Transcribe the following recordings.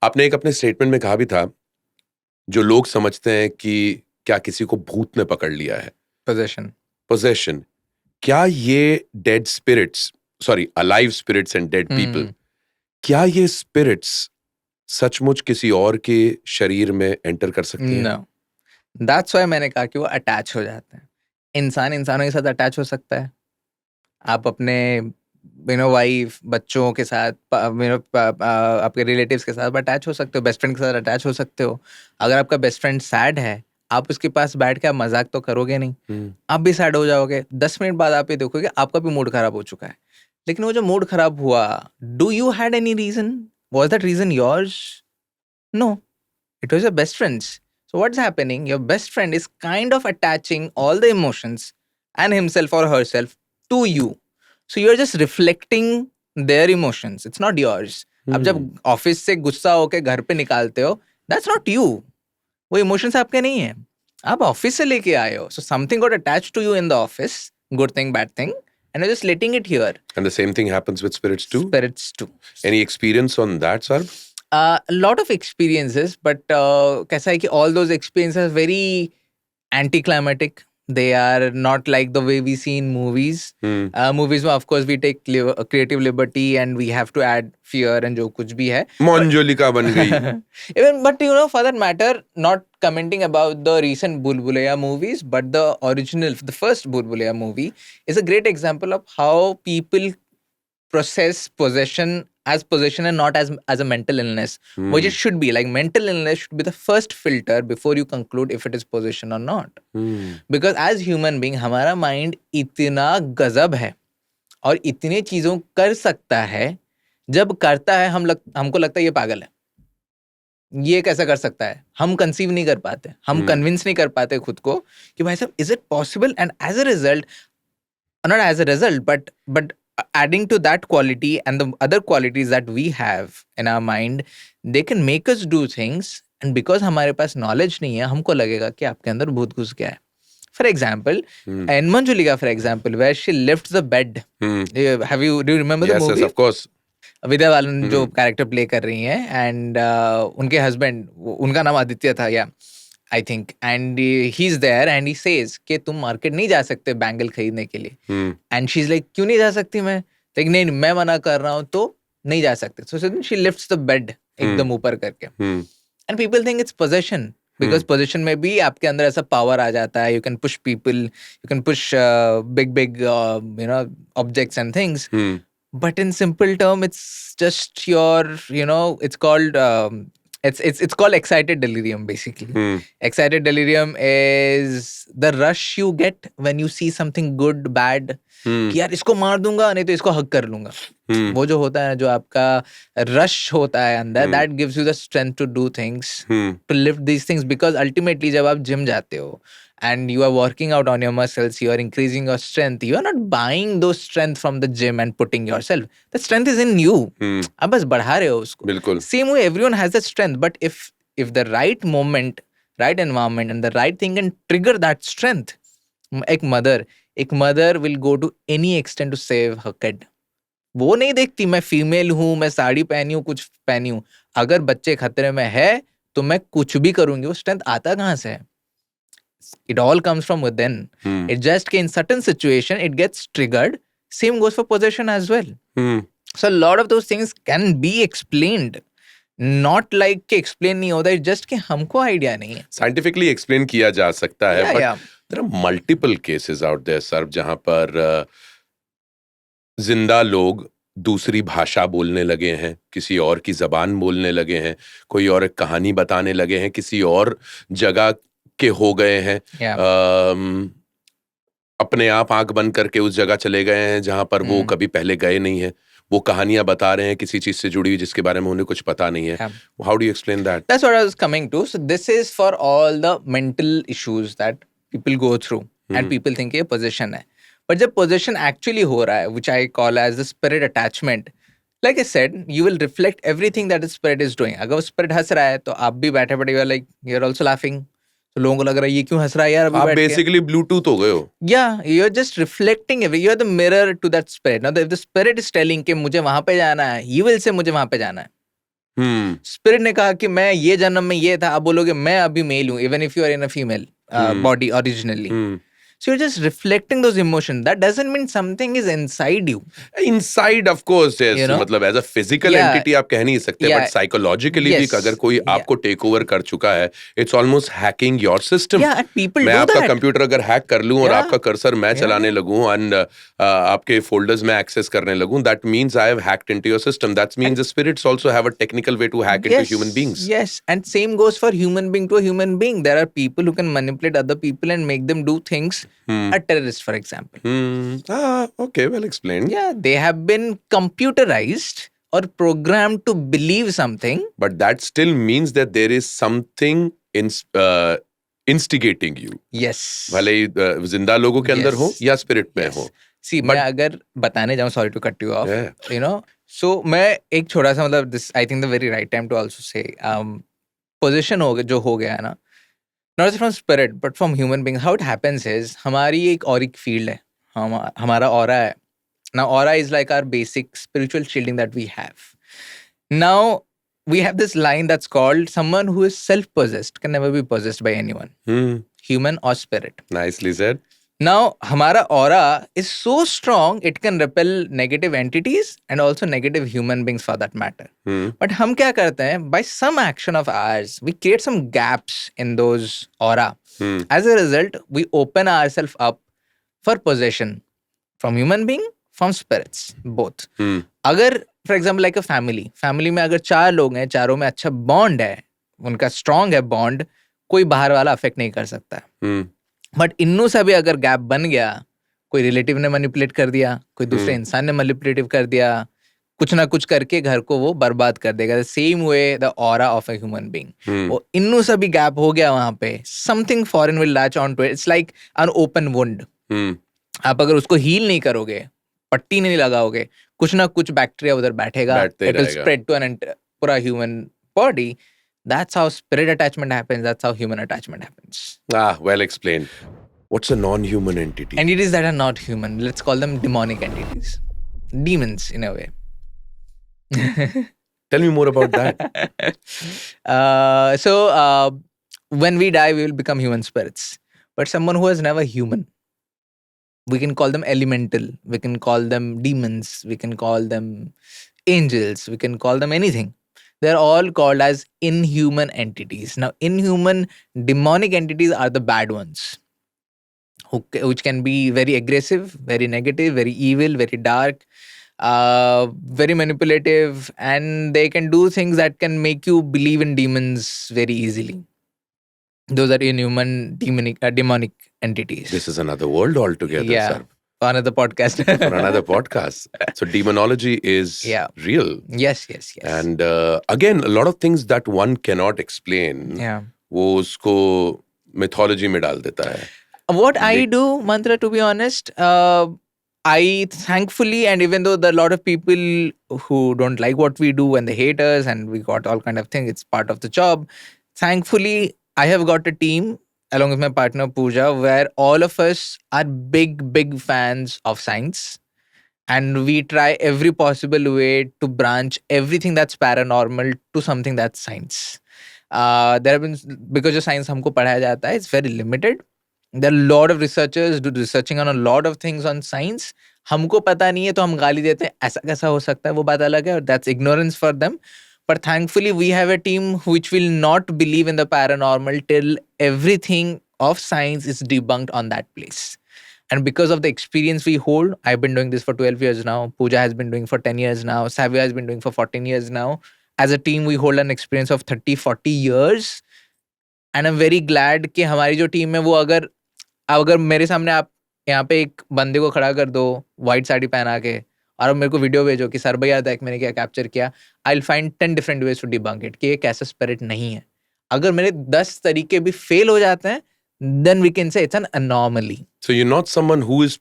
आपने एक अपने स्टेटमेंट में कहा भी था, जो लोग समझते हैं कि क्या किसी को भूत ने पकड़ लिया है, पोजेशन। पोजेशन, क्या ये dead spirits, sorry alive spirits and dead people, क्या ये स्पिरिट्स सचमुच किसी और के शरीर में एंटर कर सकती हैं? नो, दैट्स व्हाई मैंने कहा कि वो अटैच हो जाते हैं। इंसान इंसानों के साथ अटैच हो सकता है। आप अपने वाइफ, बच्चों के साथ, आपके रिलेटिव्स के साथ अटैच हो सकते हो, बेस्ट फ्रेंड के साथ अटैच हो सकते हो। अगर आपका बेस्ट फ्रेंड सैड है, आप उसके पास बैठ के आप मजाक तो करोगे नहीं, आप भी सैड हो जाओगे। 10 मिनट बाद आप ये देखोगे आपका भी मूड खराब हो चुका है। लेकिन वो जो मूड खराब हुआ, do you had any reason? Was that reason yours? No, it was your best friends. So what's happening? Your best friend is kind of attaching all the emotions and himself or herself to you. So you're just reflecting their emotions. It's not yours. अब जब office से गुस्सा होके घर पे निकालते हो, that's not you. वो इमोशंस आपके नहीं है, आप ऑफिस से लेके आए हो. So something got attached to you in the office, good thing, bad thing, and you're just letting it here. And the same thing happens with spirits too? Spirits too. Any experience on that, sir? A lot of experiences, but कैसा है कि all those experiences are very anticlimactic. They are not like the way we see in movies. Movies में of course we take creative liberty and we have to add fear and जो कुछ भी है. मंजुलिका बन गई. Even, but for that matter, not commenting about the recent Bhul Bhulaiya movies, but the original, the first Bhul Bhulaiya movie is a great example of how people process possession as possession and not as a mental illness, which it should be. Like, mental illness should be the first filter before you conclude if it is possession or not. Because as human being, हमारा mind इतना गजब है और इतने चीजों कर सकता है, जब करता है हमको लगता है ये पागल है, ये कैसा कर सकता है, हम कंसीव नहीं कर पाते, हम कन्विंस नहीं कर पाते खुद को कि भाई साहब is it possible. And as a result, not as a result, but adding to that quality and the other qualities that we have in our mind, they can make us do things. And because हमारे पास knowledge नहीं है, हमको लगेगा कि आपके अंदर भूत घुस गया है. For example, in Manjulika, for example, where she lifts the bed. Do you remember the movie? Yes, of course. Vidya Balan जो कैरेक्टर प्ले कर रही हैं, एंड उनके हस्बैंड, उनका नाम आदित्य था, या I think, and he's there and he says कि तुम मार्केट नहीं जा सकते बैंगल खरीदने के लिए. And she's like, क्यों नहीं जा सकती मैं? Like, नहीं, मैं मना कर रहा हूँ तो नहीं जा सकते. So then she lifts the bed एकदम ऊपर करके. And people think it's possession, because possession में भी आपके अंदर ऐसा power आ जाता है. You can push people, you can push big objects and things. But in simple term, it's just your, it's called it's called excited delirium, basically. Excited delirium is the rush you get when you see something good, bad, कि यार इसको मार दूंगा नहीं तो इसको हग कर लूंगा. वो जो होता है, जो आपका रश होता है अंदर, that gives you the strength to do things, to lift these things. Because ultimately जब आप जिम जाते हो and you are working out on your muscles, you are increasing your strength, you are not buying those strength from the gym and putting yourself. The strength is in you. आप बस बढ़ा रहे हो उसको. बिल्कुल. Same way, everyone has that strength, but if the right moment, right environment and the right thing can trigger that strength. एक mother will go to any extent to save her kid. वो नहीं देखती मैं female हूँ, मैं साड़ी पहनी हूँ, कुछ पहनी हूँ. अगर बच्चे खतरे में है तो मैं कुछ भी करूंगी. वो स्ट्रेंथ आता कहाँ से है? It all comes from within. It just in certain situation it gets triggered. Same goes for possession as well. So a lot of those things can be explained. Not like कि explain नहीं होता, just कि हमको idea नहीं है. Scientifically explain किया जा सकता है, but there are multiple cases out there, sir, जहाँ पर जिंदा लोग दूसरी भाषा बोलने लगे हैं, किसी और की जबान बोलने लगे हैं, कोई और एक कहानी बताने लगे हैं, किसी और जगह के हो गए हैं, अपने आप आंख बंद करके उस जगह चले गए हैं जहां पर वो कभी पहले गए नहीं है. वो कहानियां बता रहे हैं किसी चीज से जुड़ी हुई जिसके बारे में उन्हें कुछ पता नहीं है. How do you explain that? That's what I was coming to. So this is for all the mental issues that people go through and people think ये possession है. But जब possession actually हो रहा है, which I call as the spirit attachment, like I said, you will reflect everything that the spirit is doing. अगर वो spirit हंस रहा है तो आप भी बैठे बैठे you are like, you're also laughing. तो लोगों को लग रहा है ये क्यों हंस रहा है यार अभी बैठ के. आप basically Bluetooth हो गए हो. Yeah, you're just reflecting you are the mirror to that spirit. Now if the spirit is telling कि मुझे वहां पे जाना है, you will say मुझे वहां पे जाना है. स्पिरिट ने कहा कि मैं ये जन्म में ये था, आप बोलोगे मैं अभी मेल हूँ, even if you are in a female body originally. So you're just reflecting those emotions. That doesn't mean something is inside you. Inside, of course, yes. You know? मतलब as a physical entity आप कह नहीं सकते, but psychologically भी अगर कोई आपको take over कर चुका है, it's almost hacking your system. Yeah, and people मैं do आपका that. कंप्यूटर अगर हैक कर लूं और आपका कर्सर मैं चलाने लगूं and आपके फोल्डर्स में एक्सेस करने लगूं, that means I have hacked into your system. That means the spirits also have a technical way to hack into human beings. Yes, and same goes for human being to a human being. There are people who can manipulate other people and make them do things. A terrorist, for example. Okay, well explained. Yeah, they have been computerized or programmed to believe something. But that still means that there is something instigating you. Yes. भले ही जिंदा लोगों के अंदर हो या spirit में हो. See, मैं अगर बताने जाऊँ, sorry to cut you off, you know, so मैं एक छोटा सा मतलब this, I think the very right time to also say, position जो हो गया है ना, not just from spirit but from human beings, how it happens is हमारी एक auric field है, हमारा aura है. Now aura is like our basic spiritual shielding that we have. Now we have this line that's called someone who is self-possessed can never be possessed by anyone, human or spirit. Nicely said. Now हमारा aura is so strong it can repel negative entities and also negative human beings for that matter. But हम क्या करते हैं, by some action of ours we create some gaps in those aura. As a result we open ourselves up for possession from human being, from spirits, both. अगर for example like a family में अगर 4 लोग हैं, चारों में अच्छा bond है, उनका strong है bond, कोई बाहर वाला affect नहीं कर सकता. बट इन्नू से भी अगर गैप बन गया, कोई रिलेटिव ने मैनिपुलेट कर दिया, कोई दूसरे इंसान ने मैनिपुलेटिव कर दिया, कुछ ना कुछ करके घर को वो बर्बाद कर देगा. Same way the aura of a human being. वो इन्नू से भी गैप हो गया वहां पे, something foreign will latch on to it. It's like an open wound. आप अगर उसको हील नहीं करोगे, पट्टी नहीं लगाओगे, कुछ ना कुछ बैक्टीरिया उधर बैठेगा, it will spread to an पूरा human body. That's how spirit attachment happens. That's how human attachment happens. Well explained. What's a non-human entity? Entities that are not human. Let's call them demonic entities. Demons, in a way. Tell me more about that. So, when we die, we will become human spirits. But someone who was never human, we can call them elemental. We can call them demons. We can call them angels. We can call them anything. They're all called as inhuman entities. Now, inhuman demonic entities are the bad ones, which can be very aggressive, very negative, very evil, very dark, very manipulative, and they can do things that can make you believe in demons very easily. Those are inhuman demonic entities. This is another world altogether, sir. Another podcast. For another podcast. So demonology is real. Yes. And again, a lot of things that one cannot explain, वो उसको mythology में डाल देता है. What I do, Mantra, to be honest, I thankfully, and even though there are a lot of people who don't like what we do and they hate us and we got all kind of things, it's part of the job. Thankfully, I have got a team along with my partner Pooja, where all of us are big fans of science, and we try every possible way to branch everything that's paranormal to something that's science. There have been, because जो science हमको पढ़ाया जाता है, it's very limited. There are a lot of researchers do researching on a lot of things on science. हमको पता नहीं है तो हम गाली देते हैं, ऐसा कैसा हो सकता है, वो बात अलग है, that's ignorance for them. But thankfully, we have a team which will not believe in the paranormal till everything of science is debunked on that place. And because of the experience we hold, I've been doing this for 12 years now. Pooja has been doing for 10 years now. Savya has been doing for 14 years now. As a team, we hold an experience of 30-40 years. And I'm very glad कि हमारी जो team है वो अगर मेरे सामने आप यहाँ पे एक बंदे को खड़ा कर दो वाइट साड़ी पहना के और मेरे को वीडियो भेजो कि सर भैया देख मैंने क्या कैप्चर किया, I will find 10 different ways to debunk it कि ये कैसा स्पिरिट नहीं है. अगर मेरे 10 तरीके भी फेल हो जाते हैं, then we can say it's an anomaly. So you're not someone who is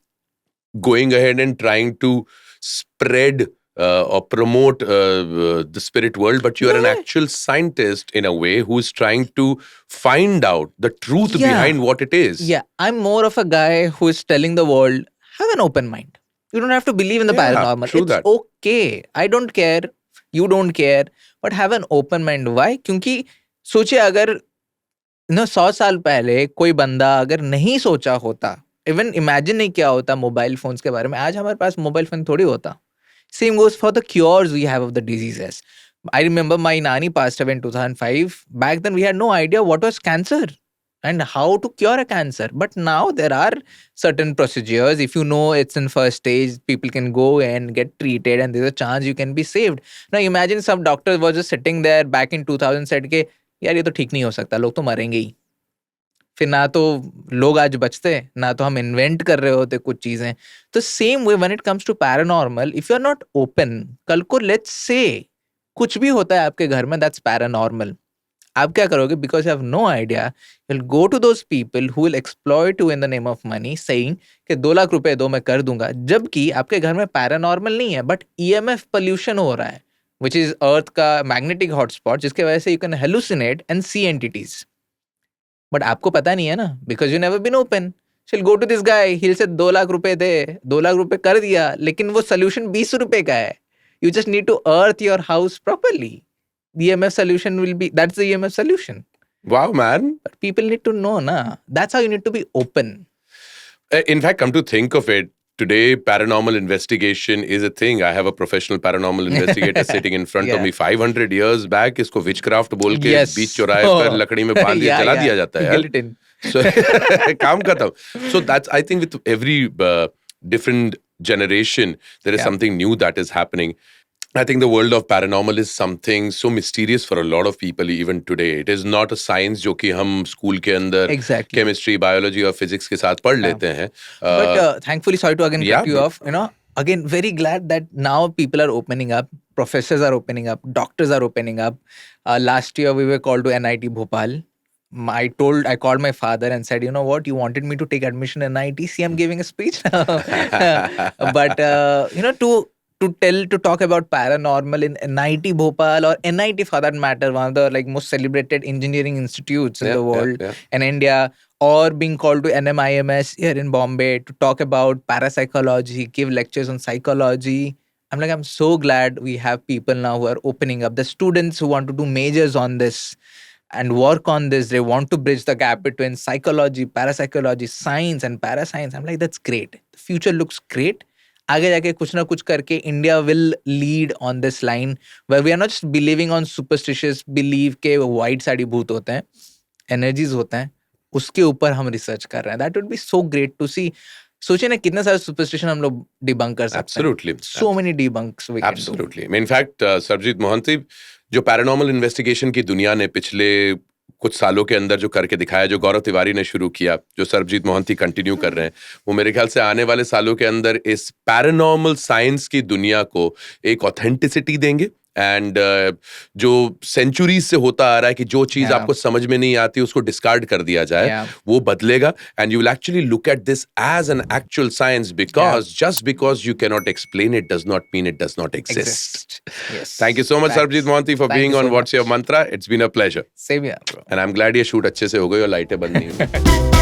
going ahead and trying to spread or promote the spirit world, but you are an actual scientist in a way who's trying to find out the truth behind what it is. Yeah, I'm more of a guy who is telling the world, have an open mind. You don't have to believe in the paranormal. It's okay. I don't care. you don't care, but have an open mind. Why? क्योंकि सोचिए अगर 100 साल पहले कोई बंदा अगर नहीं सोचा होता, इवन इमेजिन नहीं किया होता मोबाइल फोन्स के बारे में, आज हमारे पास मोबाइल फोन थोड़ी होता. Same goes for the cures we have of the diseases. I remember my nani passed away in 2005. Back then we had no idea what was cancer and how to cure a cancer. But now there are certain procedures. If you know it's in first stage, people can go and get treated and there's a chance you can be saved. Now imagine some doctors were just sitting there back in 2000 said के यार ये तो ठीक नहीं हो सकता, लोग तो मरेंगे ही. फिर ना तो लोग आज बचते, ना तो हम इन्वेंट कर रहे होते कुछ चीजें. तो same way when it comes to paranormal, if you are not open, कल को लेट्स से कुछ भी होता है आपके घर में दैट्स पैरानॉर्मल, आप क्या करोगे? Because you have no idea, you will go to those people who will exploit you in the name of money, saying कि 2 लाख रुपए दो मैं कर दूंगा, जबकि आपके घर में पैरानॉर्मल नहीं है बट EMF पोल्यूशन हो रहा है, विच इज अर्थ का मैग्नेटिक हॉटस्पॉट, जिसके वजह से you can hallucinate and see entities. But आपको पता नहीं है ना, because you never been open. She'll go to this guy, he'll say 2 lakh रुपए दे, 2 लाख रुपए कर दिया, लेकिन वो सोल्यूशन 20 रुपए का है. You just need to earth your house properly. The EMF solution will be, that's the EMF solution. Wow, man. But people need to know, na. That's how you need to be open. In fact, come to think of it, today paranormal investigation is a thing. I have a professional paranormal investigator sitting in front of me. 500 years back, इसको witchcraft बोल के बीच चौराहे पर लकड़ी में बांध के जला दिया जाता है. Guillotine. So काम खत्म. So that's, I think, with every different generation, there is something new that is happening. I think the world of paranormal is something so mysterious for a lot of people even today. It is not a science जो कि हम school के अंदर chemistry, biology और physics के साथ पढ़ लेते हैं. But thankfully, sorry to again cut you off, again, very glad that now people are opening up, professors are opening up, doctors are opening up. Last year, we were called to NIT Bhopal. I called my father and said, you know what, you wanted me to take admission in NIT, see, I'm giving a speech now. But, to talk about paranormal in NIT Bhopal, or NIT for that matter, one of the most celebrated engineering institutes in the world, in India, or being called to NMIMS here in Bombay to talk about parapsychology, give lectures on psychology. I'm so glad we have people now who are opening up. The students who want to do majors on this and work on this, they want to bridge the gap between psychology, parapsychology, science and parascience. I'm like, that's great. The future looks great. आगे जाके कुछ ना कुछ करके India will lead on this line where we are not just believing on superstitious belief के white sari भूत होते हैं, energies होते हैं, उसके ऊपर हम रिसर्च कर रहे हैं. That would be so great to see. सोचिए ना कितने सारे superstition हम लोग debunk कर सकते हैं. Absolutely. So many debunks we can do. Absolutely. In fact, Sarabjit Mohanty, जो पैरानॉर्मल इन्वेस्टिगेशन की दुनिया ने पिछले कुछ सालों के अंदर जो करके दिखाया, जो गौरव तिवारी ने शुरू किया, जो सरबजीत मोहंती कंटिन्यू कर रहे हैं, वो मेरे ख्याल से आने वाले सालों के अंदर इस पैरानॉर्मल साइंस की दुनिया को एक ऑथेंटिसिटी देंगे. एंड जो सेंचुरीज से होता आ रहा है कि जो चीज आपको समझ में नहीं आती उसको डिस्कार्ड कर दिया जाए, वो बदलेगा. And you will actually look at this as an actual science, because just because you can not explain it does not mean it does not exist. Thank you so much Sarabjit Mohanty for being on what's your mantra. It's been a pleasure. Same here. And I am glad ये shoot अच्छे से हो गई और लाइटें बंद नहीं हुई.